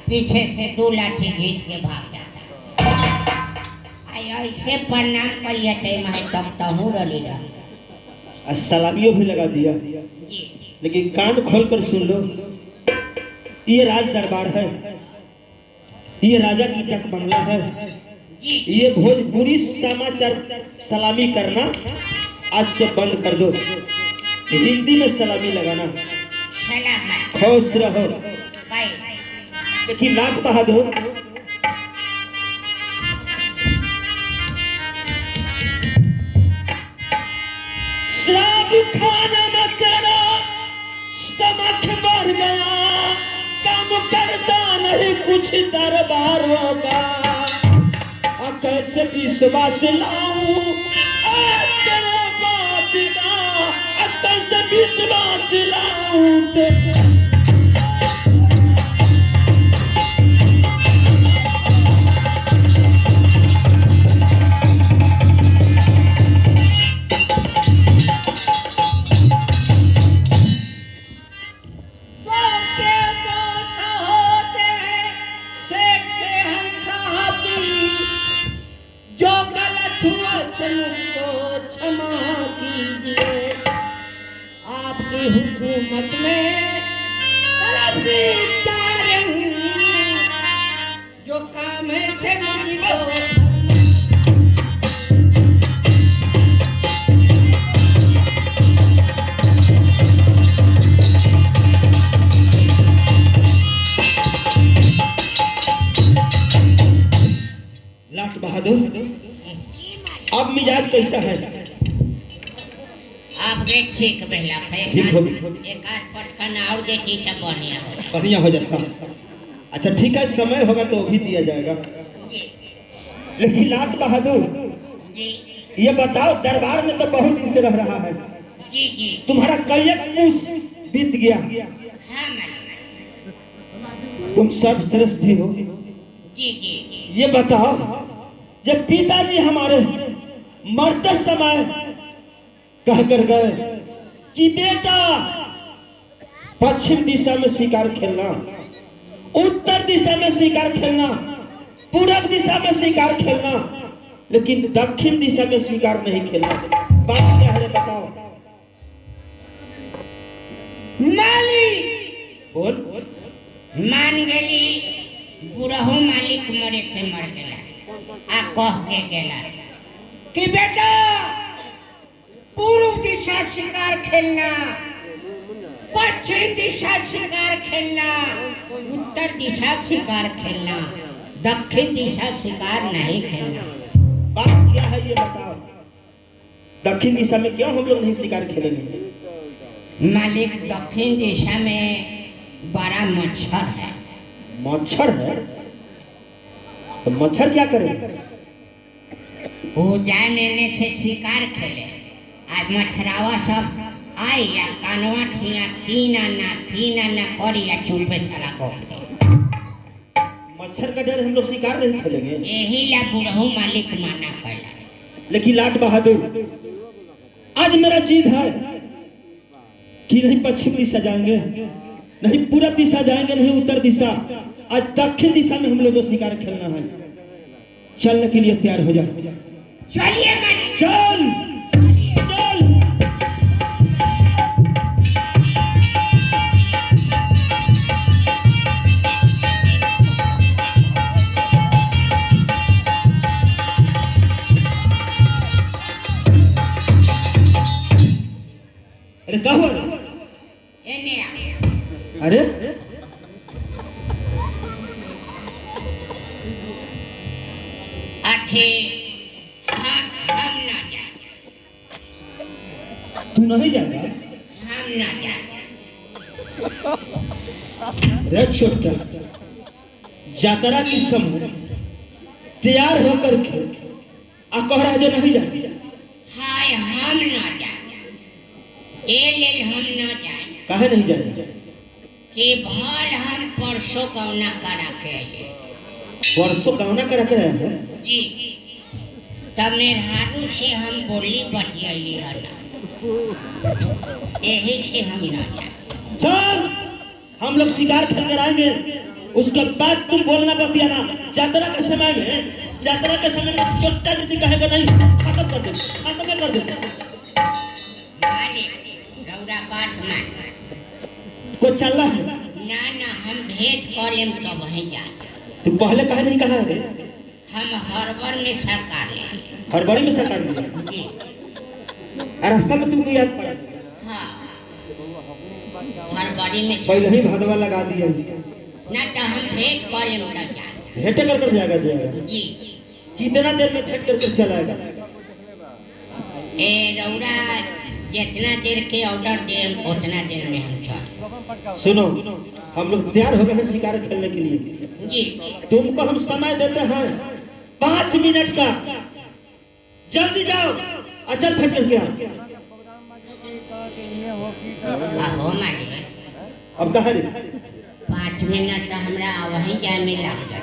पीछे से 2 लाठी खींच के भाग जाता। ऐसे प्रणाम करिए तक हूँ रली रहा। सलामियों भी लगा दिया, लेकिन कान खोलकर सुन लो, ये राज दरबार है, ये राजा की टक बंगला है। ये भोजपुरी समाचार सलामी करना आज से बंद कर दो, हिंदी में सलामी लगाना। खुश रहो। देखिए लाख बहादुर शराब खाना न करो, समख बढ़ गया, काम करता नहीं कुछ दरबारों का। और कैसे विश्वास लाऊं तेरे बात का, कैसे विश्वास लाऊं आपकी हुकूमत में जो काम है से मुझको लाख बहादुर अब मिजाज कैसा है? आप ठीक बेला एक आध पटकन और देखी तब बढ़िया हो जाता। अच्छा ठीक है, समय होगा तो भी दिया जाएगा। लेकिन लाख बहादुर ये बताओ, दरबार में तो बहुत दिन से रह रहा है, तुम्हारा कई बीत गया, तुम सर्वश्रेष्ठ भी हो। ये बताओ, जब पिताजी हमारे मरते समय कह कर गए कि बेटा पश्चिम दिशा में शिकार खेलना, उत्तर दिशा में शिकार खेलना, पूर्व दिशा में शिकार खेलना, लेकिन दक्षिण दिशा में शिकार नहीं खेलना। बात क्या है बताओ? मालिक बोल। मान गली बुढ़ऊ मालिक मरे के मर गया, आ कह के गेला कि बेटा पूर्व दिशा शिकार खेलना, पश्चिम दिशा शिकार खेलना, उत्तर दिशा शिकार खेलना, दक्षिण दिशा शिकार नहीं खेलना। बात क्या है ये बताओ? दक्षिण दिशा में क्यों हम लोग नहीं शिकार खेलेंगे? मालिक दक्षिण दिशा में बड़ा मच्छर है। मच्छर है? तो मच्छर क्या करे? वो जाने से शिकार खेले, आज मच्छरावा सब आई या कानवा ठिया कीना ना करी या चुलपे साला को। मच्छर का डर हम लोग शिकार नहीं खेलेंगे। यही ला बुढ़ऊ मालिक माना पड़ा। लेकिन लाट बहादुर आज मेरा जिद है कि नहीं पश्चिम दिशा जाएंगे, नहीं पूर्व दिशा जाएंगे, नहीं उत्तर दिशा, आज दक्षिण दिशा में हम लोग को शिकार खेलना है। चलने के लिए तैयार हो जाओ। चलिए मालिक, चल चल। अरे क्या हुआ? अरे हम ना जाए। तू नहीं जाएगा? हम ना जाए। रे छोटका, यात्रा की समय तैयार होकर के आ कह रहा जो नहीं जाए। हाय हम ना जाए, ए ले हम ना जाए। काहे नहीं जाए? कि भल हम परसों गौना करा के आए। परसों गौना करा के आए हैं? जी, तब मेहरारू से हम बोली बतियाली है ना, यही से हम ना जाए। चल हम लोग शिकार खेल कर आएंगे, उसके बाद तुम बोलना बतियाना। यात्रा के समय में छोटा दीदी कहेगा नहीं, खत्म कर दे। रौरा बात मान कोई चल रहा है ना हम भेज करेम तो वहीं जा। तू पहले कहे नहीं कहा है? हम हरबर में सरकार है। हरबरी में सरकार है जी। रास्ता में तुमको याद पड़ा? हाँ हरबरी में पहले ही भगवा लगा दिया ना तो हम भेज करेम तो जा। भेंट कर जाएगा जी। कितना देर में भेंट करके चलाएगा? ए रौरा जितना देर के ऑर्डर दे उतना देर में हम चल। सुनो, हम लोग तैयार हो गए हैं शिकार खेलने के लिए। जी। तुमको हम समय देते हैं 5 मिनट का। जल्दी जाओ और चल भेंट करके आओ। हो मालिक अब कहा रे? 5 मिनट तो हमरा वहीं जाए में लग जाए।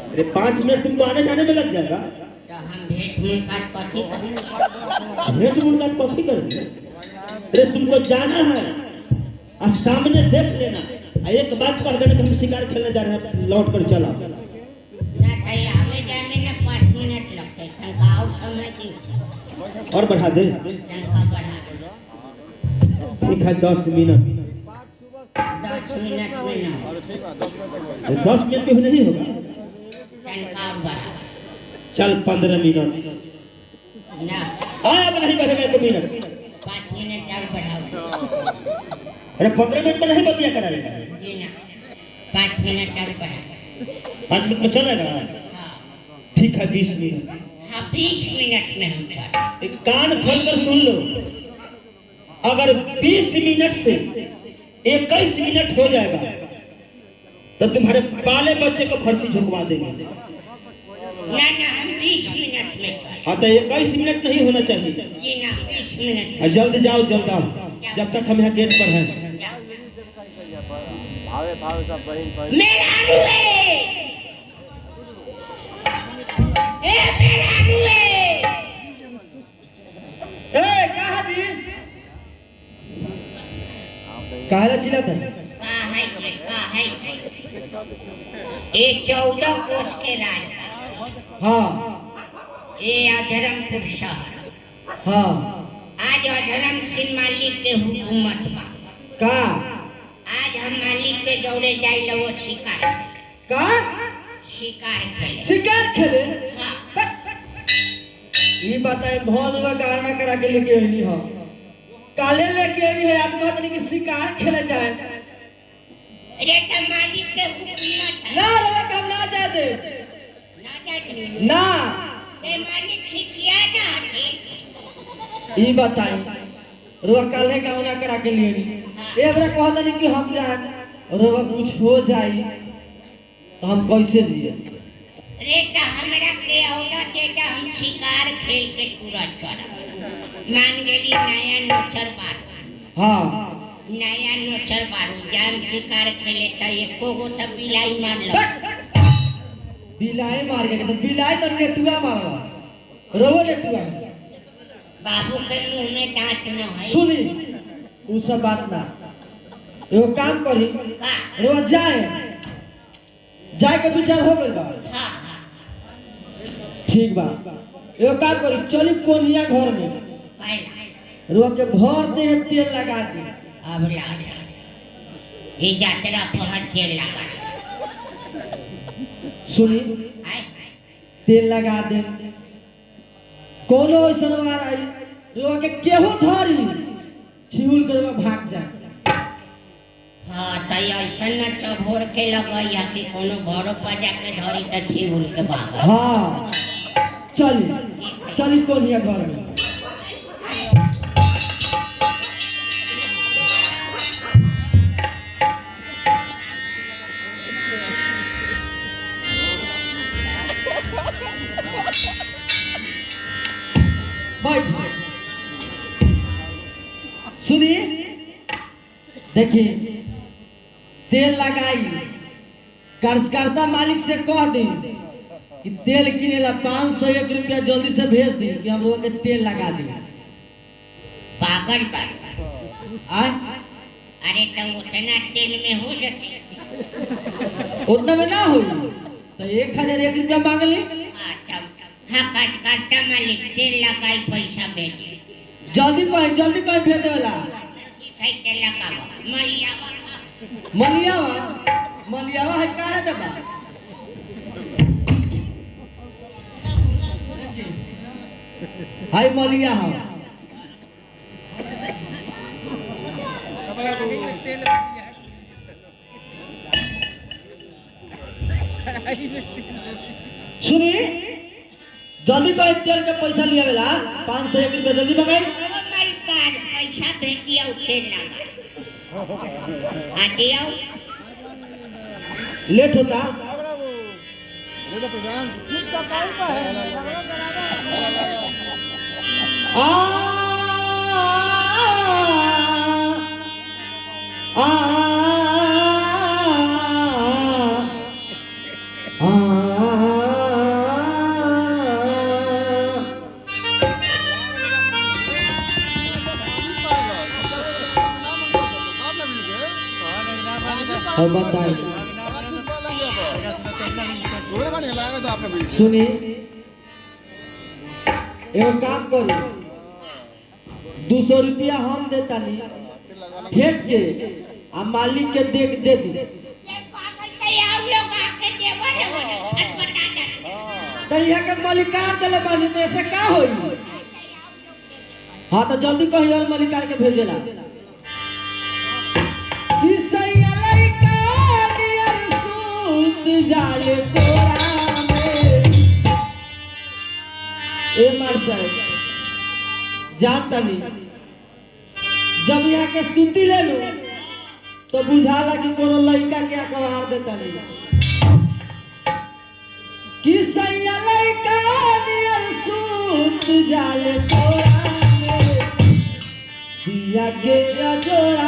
अरे 5 मिनट तुमको आने जाने में लग जाएगा तो हम भेंट मुलाकात कथी करें? भेंट मुलाकात कॉफी करेंगे? अरे तुमको जाना है और सामने देख लेना। एक बात कह देना कि हम शिकार खेलने जा रहे हैं, लौट कर चला। ना भाई आवे जाए में ना 5 मिनट लगते हैं। तनका और समय की और बढ़ा दे। तनका बढ़ा ठीक है 10 मिनट। 10 मिनट में ना 10 मिनट भी नहीं होगा। तनका और बढ़ा चल 15 मिनट। ना अब नहीं बढ़ेगा 1 मिनट। 5 मिनट और बढ़ाओ। अरे 15 मिनट में नहीं बतिया कराएगा। जी ना 5 मिनट और बढ़ा। 5 मिनट में चलेगा? हाँ ठीक है 20 मिनट। हाँ 20 मिनट में हम चल। एक कान खोल कर सुन लो, अगर 20 मिनट से 21 मिनट हो जाएगा तो तुम्हारे बाले बच्चे को फर्सी झुकवा देंगे। ना हम 20 मिनट में चल। हाँ तो 21 मिनट नहीं होना चाहिए। जी ना 20 मिनट और जल्द जाओ जल्द आओ, जब तक हम यहाँ गेट पर हैं। मेरा रुए ए मेरा रुए ए कहाँ जी? कहाँ चिल्लाता है? का है ये 14 कोस के राज हाँ ये अधरमपुर शहर। हाँ आज अधरम सिंह मालिक के हुकूमत बा का आज हम मालिक के दौड़े जाए वो शिकार का खेले। शिकार खेले? हाँ ये बताए भौन हुआ गाना करा के लेके आई हो, काले लेके आई है। आज बात नहीं कि शिकार खेले जाए। अरे तो मालिक के हुकूमत है ना रे हम ना जाते ना जाए ना। ते मालिक खिसिया ना आती। ये बताए रोवा काले गाना करा के लिए ये बड़ा कहता नहीं कि हम जाए रोवा कुछ हो जाए तो हम कैसे जिए? अरे तो हमरा के औदा देता हम शिकार खेल के पूरा चढ़ा मान गेली नया नोचर बार। हाँ नया नोचर बारू जान शिकार खेले तो एको गो तो बिलाई मार लो। बिलाई मार के तो बिलाई तो नेटुआ मारला रोवा नेटुआ। बाबू के मुंह में दांत न है। सुनी उ सब बात ना, एगो काम करी का रोवा जाए के विचार हो गइल बा। हां ठीक बा एगो काम करी चली कोनिया घर में पहला रोवा के भर दे तेल लगा दी। अब लगा ये यात्रा पर तेल लगा सुनी है। तेल लगा दे कोनो सनवार आई रोवा के केहू धरी छिउल के रोवा भाग जाए। हाँ तो ऐसा न चभोर के लगैया कि कोनो घरों पर जाके धरी तो छिउल के भाग। हाँ चली कोनिया घर में। बैठ सुनिए देखिए तेल लगाई कार्यकर्ता मालिक से कह दी कि तेल किने ला 501 रुपया जल्दी से भेज दी कि हम लोग के तेल लगा दी। पागल पर आए अरे तो उतना तेल में हो जाते उतना में ना हो तो 1001 रुपया मांग ली। हकट करता मालिक तेल लगाई पैसा भेजे जल्दी कोई भेजे वाला तेल लगावा मलियावा है का है दबा हाय मलिया हो सुनी जल्दी कोई तेल के पैसा लिया वाला 501 रुपया जल्दी मंगाई। मलकार पैसा भेज दिया तेल लगा दिया लेट होता और बताइए सुनी एगो काम करी 200 रुपया हम देता नहीं फेंक के आ मालिक के देख दे दी तो यहाँ के मलिकार चले बानी तो ऐसे का होई। हाँ तो जल्दी कही और मलिकार के भेजेला जाले तोरा में ए मार साहब जानता नहीं जब यहाँ के सूती ले लो तो बुझाला कि कोनो लड़का के अखबार देता नहीं कि सैया लड़का नियर सूत जाले तोरा में दिया के जोड़ा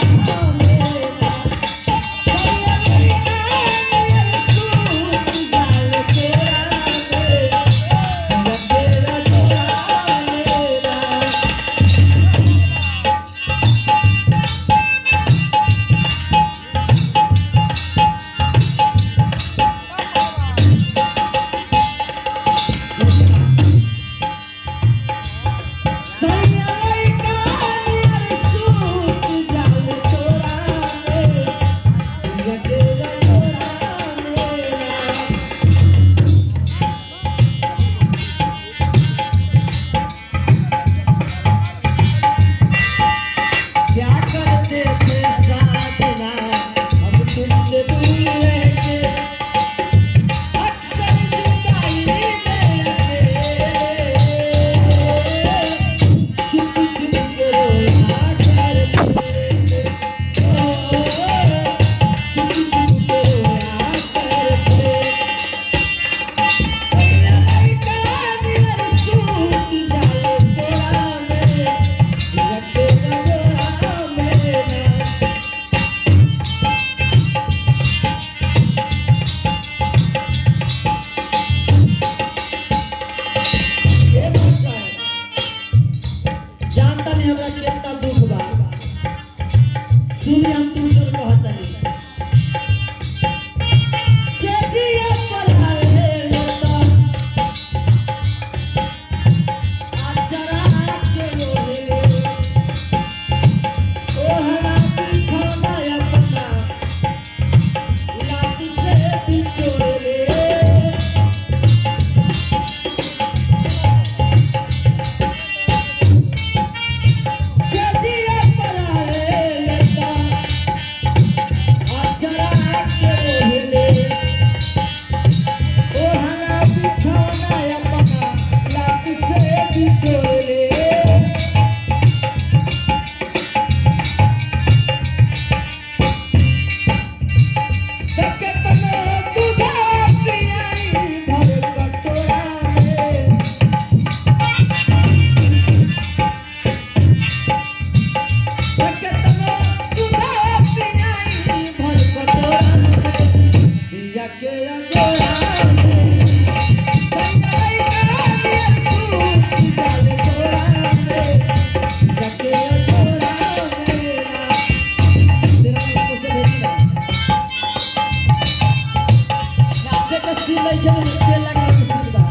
नहीं खेले तेल लगा के सील बा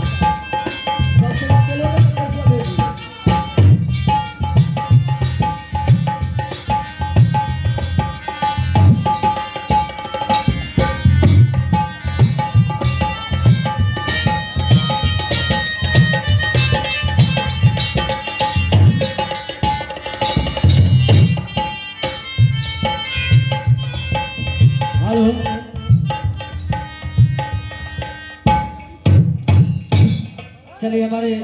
बस तेल लगा के सब भेजी हेलो चलिए हमारे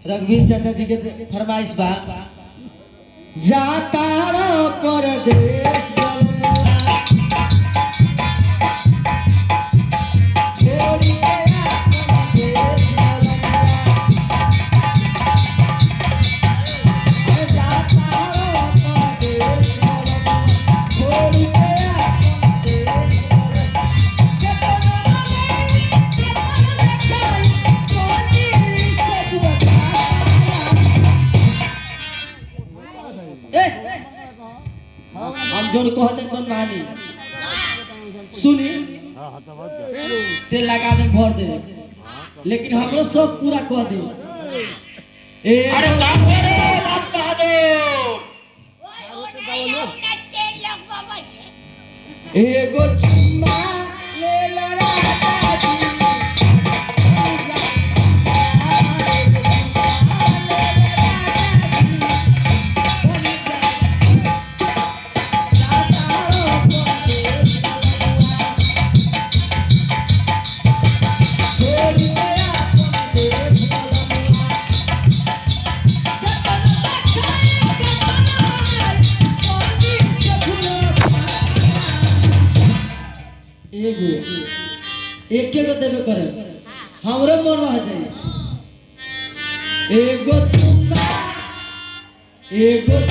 रघुवीर चाचा जी के फरमाइश बा जाता रो परदेश बलमुआ, छोड़ी के आपन देश बलमुआ। जाता रो परदेश बलमुआ, छोड़ी के आपन देश बलमुआ। चेतना नहीं, चेतना देखाई, कोनी से बुझाता। हम जोन कहते तो मानी सुनी तेल लगा दे भर दे लेकिन हमरो सब पूरा कह दे अरे काम करे राम बहादुर एगो चुम्मा ले ला राजा जी एक गो देवे करे हमरो मन रह जाए एगो चुम्मा ले ला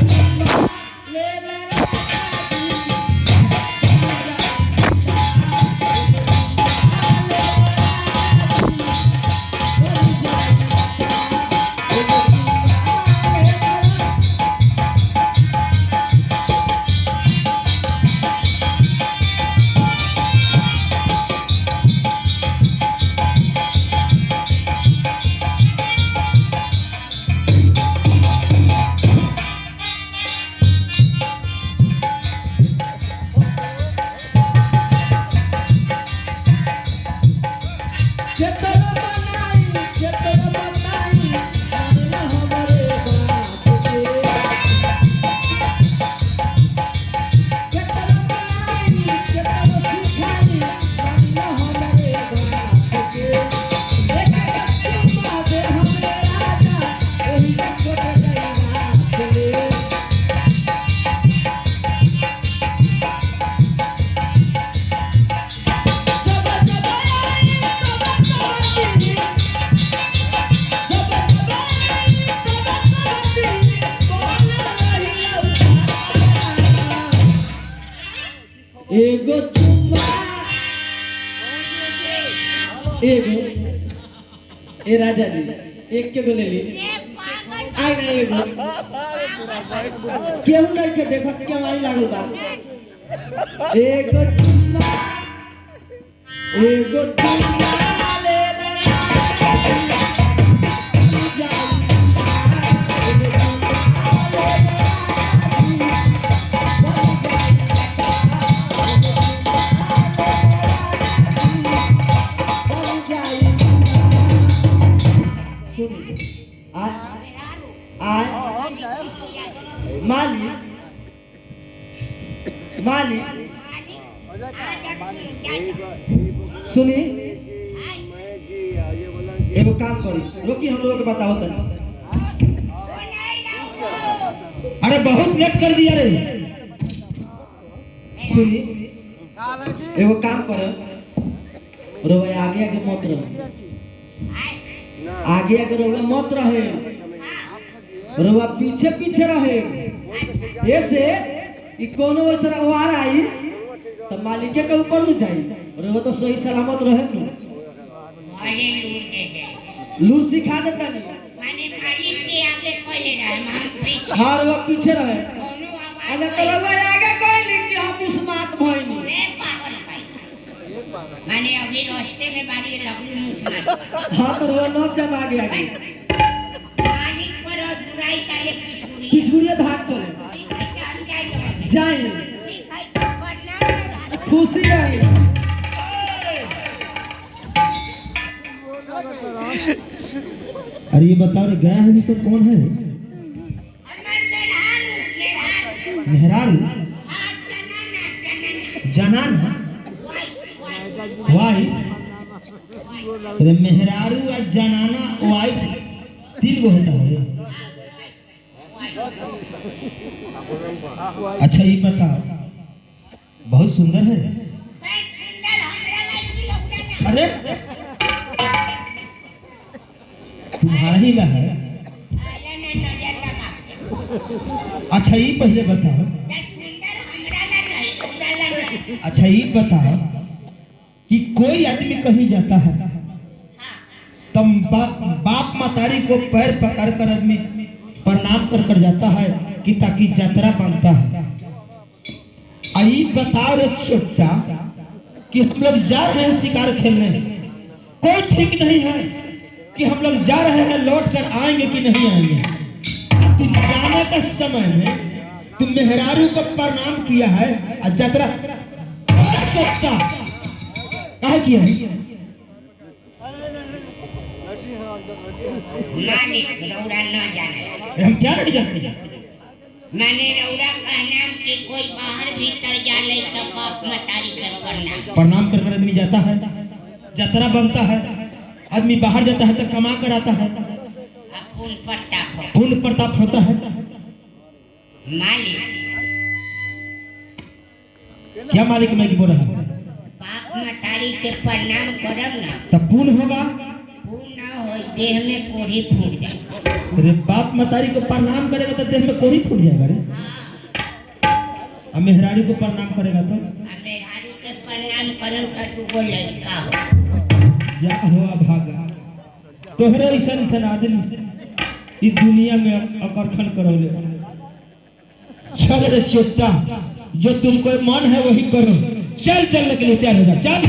एगो चुम्मा एगो ए राजा जी एक के बोले ली आई ना एगो केहू नहीं के देखो के मारी लागल बा एगो चुम्मा ले मालिक सुनी एगो काम करी रोकी हम लोगों को बताओ तनी अरे बहुत लेट कर दिया रे सुनी एगो काम कर रोवे आगे आगे मत रहे आगे आगे रोवे मत रहे रोवा पीछे पीछे रहे ऐसे ई कोनो वैसा वार आई तो मालिक के ऊपर न जाई रोवा तो सही सलामत रहे न अरे लूट दे दे लूट सिखा देता नहीं माने मालिक के आगे कोई ले रहा है मान पीछे हाँ रोवा पीछे रहे कोनो आवाज अरे तो रोवा आगे कोई लिख के हम स्मार्ट भइनी रे पागल भाई मैंने अभी रास्ते में बारी लगली मुसला हाँ तो रुआ नौक जब आ गया मालिक पर बुराई काले पिछुड़ी पिछुड़िए भाग चले हम जाएंगे जाए ठीक है तो करना खुशी रहे अरे ये बताओ रे गया है तो कौन है? मेहरारू जनाना वाइफ अरे मेहरारू और जनाना वाइफ 3 गो होता है। अच्छा ये बताओ बहुत सुंदर है। अरे तुम्हारा ही ला है। अच्छा ये पहले बताओ अच्छा ये बताओ कि कोई आदमी कहीं जाता है तब बाप मतारी को पैर पकड़ कर आदमी प्रणाम कर कर जाता है कि ताकि यात्रा बनता है। आई बताओ रे छोटा कि हम लोग जा रहे हैं शिकार खेलने, कोई ठीक नहीं है कि हम लोग जा रहे हैं लौट कर आएंगे कि नहीं आएंगे। तुम जाने का समय में तुम मेहरारू को प्रणाम किया है और यात्रा छोटा कहे किया है? मालिक रौरा न जाने हम क्या नहीं जानते? मैंने रौरा कहना कि कोई बाहर भीतर जा ले तो बाप मतारी के प्रणाम कर कर आदमी जाता है, यात्रा बनता है। आदमी बाहर जाता है तो कमा कर आता है, पुण्य प्रताप होता है। मालिक क्या मालिक मैं बोल रहा हूँ? बाप मतारी के प्रणाम करब ना तब पुण्य होगा। पुण्य ना हो देह में कोढ़ी फूट जाए। अरे बाप मतारी को प्रणाम करेगा तो देह में कोढ़ी फूट जाएगा रे। अब मेहरारू को प्रणाम करेगा तो मेहरारू के प्रणाम करम का तू वो लड़का हो या हुआ भागा। तोहरे ऐसा आदमी इस दुनिया में अकरखन करोले। चल रे चोटा, जो तुमको मन है वही करो। चल चलने के लिए तैयार हो जा, चल।